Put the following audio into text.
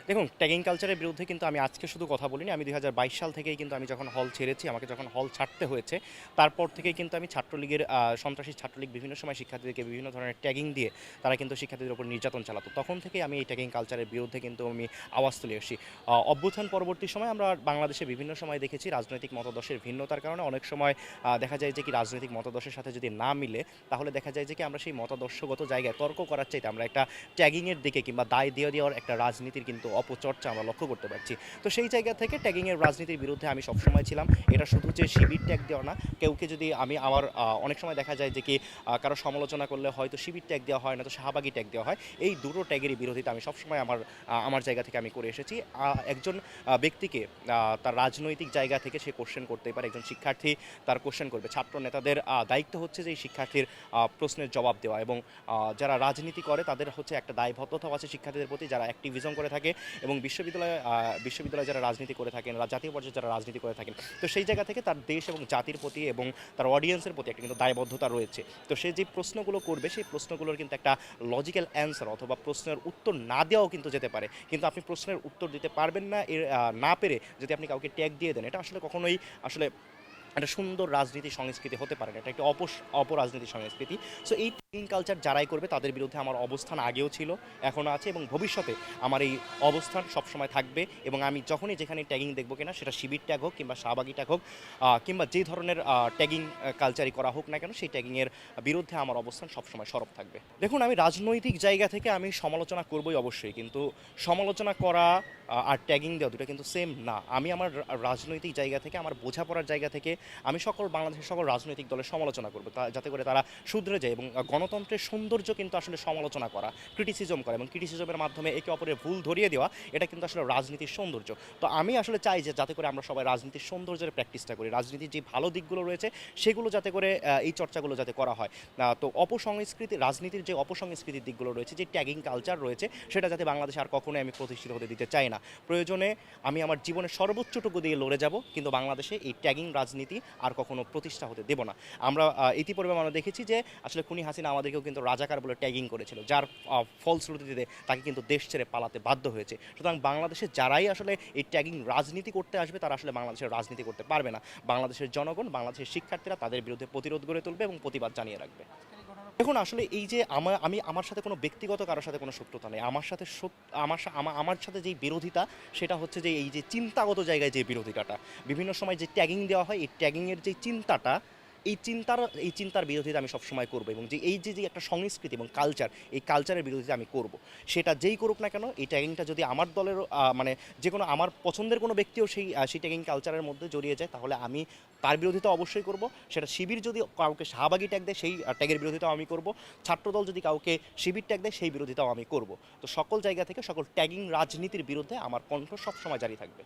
দেখুন, ট্যাগিং কালচারের বিরুদ্ধে কিন্তু আমি আজকে শুধু কথা বলিনি। আমি ২০২২ সাল থেকেই কিন্তু আমি যখন হল ছেড়েছি, আমাকে যখন হল ছাড়তে হয়েছে, তারপর থেকেই কিন্তু আমি ছাত্রলীগের সন্ত্রাসী ছাত্রলীগ বিভিন্ন সময় শিক্ষার্থীদেরকে বিভিন্ন ধরনের ট্যাগিং দিয়ে তারা কিন্তু শিক্ষার্থীদের উপর নির্যাতন চালাতো। তখন থেকেই আমি এই ট্যাগিং কালচারের বিরুদ্ধে কিন্তু আমি আওয়াজ তুলে এসেছি। অভ্যুত্থান পরবর্তী সময় আমরা বাংলাদেশে বিভিন্ন সময় দেখেছি রাজনৈতিক মতাদর্শের ভিন্নতার কারণে অনেক সময় দেখা যায় যে কি রাজনৈতিক মতাদর্শের সাথে যদি না মিলে, তাহলে দেখা যায় যে কি আমরা সেই মতাদর্শগত জায়গায় তর্ক করার চাইতে আমরা একটা ট্যাগিংয়ের দিকে কিংবা দায় দিয়ে দেওয়ার একটা রাজনীতির কিন্তু অপচর্চা আমরা লক্ষ্য করতে পারছি। তো সেই জায়গা থেকে ট্যাগিংয়ের রাজনীতির বিরুদ্ধে আমি সবসময় ছিলাম। এটা শুধু যে শিবির ট্যাগ দেওয়া না, কেউকে যদি আমি আমার অনেক সময় দেখা যায় যে কি কারো সমালোচনা করলে হয়তো শিবির ট্যাগ দেওয়া হয় না, তো শাহবাগী ট্যাগ দেওয়া হয়। এই দুটো ট্যাগেরই বিরোধিতা আমি সবসময় আমার জায়গা থেকে আমি করে এসেছি। একজন ব্যক্তিকে তার রাজনৈতিক জায়গা থেকে সে কোশ্চেন করতেই পারে। একজন শিক্ষার্থী তার কোশ্চেন করবে, ছাত্র নেতাদের দায়িত্ব হচ্ছে যে এই শিক্ষার্থীর প্রশ্নের জবাব দেওয়া, এবং যারা রাজনীতি করে তাদের হচ্ছে একটা দায়বদ্ধতাও আছে শিক্ষার্থীদের প্রতি, যারা অ্যাক্টিভিজম করে থাকে এবং বিশ্ববিদ্যালয়ে যারা রাজনীতি করে থাকেন, জাতীয় পর্যায়ে যারা রাজনীতি করে থাকেন, তো সেই জায়গা থেকে তার দেশ এবং জাতির প্রতি এবং তার অডিয়েন্সের প্রতি একটা কিন্তু দায়বদ্ধতা রয়েছে। তো সে যে প্রশ্নগুলো করবে সেই প্রশ্নগুলোর কিন্তু একটা লজিক্যাল অ্যান্সার অথবা প্রশ্নের উত্তর না দেওয়াও কিন্তু যেতে পারে। কিন্তু আপনি প্রশ্নের উত্তর দিতে পারবেন না, না পেরে যদি আপনি কাউকে ট্যাগ দিয়ে দেন, এটা আসলে কখনোই আসলে একটা সুন্দর রাজনীতি সংস্কৃতি হতে পারে না। এটা একটা অপরাজনীতি সংস্কৃতি। সো এই ট্যাগিং কালচার যারাই করবে তাদের বিরুদ্ধে আমার অবস্থান আগেও ছিল, এখনও আছে এবং ভবিষ্যতে আমার এই অবস্থান সবসময় থাকবে। এবং আমি যখনই যেখানে ট্যাগিং দেখবো কিনা, সেটা শিবির ট্যাগ হোক কিংবা শাহবাগী ট্যাগ হোক কিংবা যে ধরনের ট্যাগিং কালচারই করা হোক না কেন, সেই ট্যাগিংয়ের বিরুদ্ধে আমার অবস্থান সবসময় সরব থাকবে। দেখুন, আমি রাজনৈতিক জায়গা থেকে আমি সমালোচনা করবই অবশ্যই, কিন্তু সমালোচনা করা আর ট্যাগিং দেওয়া দুটো কিন্তু সেম না। আমি আমার রাজনৈতিক জায়গা থেকে, আমার বোঝাপড়ার জায়গা থেকে আমি বাংলাদেশের সকল রাজনৈতিক দলের সমালোচনা করব, যাতে করে তারা শুধরে যায়। এবং গণতন্ত্রের সৌন্দর্য কিন্তু আসলে সমালোচনা করা, ক্রিটিসিজম করা এবং ক্রিটিসিজমের মাধ্যমে একে অপরের ভুল ধরিয়ে দেওয়া, এটা কিন্তু আসলে রাজনীতির সৌন্দর্য। তো আমি আসলে চাই যে যাতে করে আমরা সবাই রাজনীতির সৌন্দর্যের প্র্যাকটিসটা করি, রাজনীতির যে ভালো দিকগুলো রয়েছে সেগুলো যাতে করে এই চর্চাগুলো যাতে করা হয়। তো রাজনীতির যে অপসংস্কৃতির দিকগুলো রয়েছে, যে ট্যাগিং কালচার রয়েছে, সেটা যাতে বাংলাদেশে আর কখনোই আমি প্রতিষ্ঠিত হতে দিতে চাই না। প্রয়োজনে আমি আমার জীবনের সর্বোচ্চটুকু দিয়ে লড়ে যাব, কিন্তু বাংলাদেশে এই ট্যাগিং রাজনীতি আর কখনো প্রতিষ্ঠা হতে দেব না। আমরা ইতিপূর্বে আমরা দেখেছি যে আসলে খুনি হাসিনা আমাদেরকেও কিন্তু রাজাকার বলে ট্যাগিং করেছিল, যার ফলশ্রুতিতে তাকে কিন্তু দেশ ছেড়ে পালাতে বাধ্য হয়েছে। সুতরাং বাংলাদেশে যারাই আসলে এই ট্যাগিং রাজনীতি করতে আসবে, তারা আসলে বাংলাদেশের রাজনীতি করতে পারবে না। বাংলাদেশের জনগণ, বাংলাদেশের শিক্ষার্থীরা তাদের বিরুদ্ধে প্রতিরোধ গড়ে তুলবে এবং প্রতিবাদ জানিয়ে রাখবে। দেখুন, আসলে এই যে আমার সাথে কোনো ব্যক্তিগত কারোর সাথে কোনো শত্রুতা নেই। আমার সাথে যেই বিরোধিতা, সেটা হচ্ছে যে এই যে চিন্তাগত জায়গায় যে বিরোধিতাটা, বিভিন্ন সময় যে ট্যাগিং দেওয়া হয়, এই ট্যাগিংয়ের যে চিন্তাটা, এই চিন্তার বিরোধিতা আমি সবসময় করবো। এবং যে এই যে একটা সংস্কৃতি এবং কালচার, এই কালচারের বিরোধিতা আমি করব। সেটা যেই করুক না কেন, এই ট্যাগিংটা যদি আমার দলের মানে যে কোনো আমার পছন্দের কোনো ব্যক্তিও সেই ট্যাগিং কালচারের মধ্যে জড়িয়ে যায়, তাহলে আমি তার বিরোধিতা অবশ্যই করব। সেটা শিবির যদি কাউকে শাহবাগী ট্যাগ দেয়, সেই ট্যাগের বিরোধিতাও আমি করব। ছাত্রদল যদি কাউকে শিবির ট্যাগ দেয়, সেই বিরোধিতাও আমি করব। তো সকল জায়গা থেকে সকল ট্যাগিং রাজনীতির বিরুদ্ধে আমার কণ্ঠ সবসময় জারি থাকবে।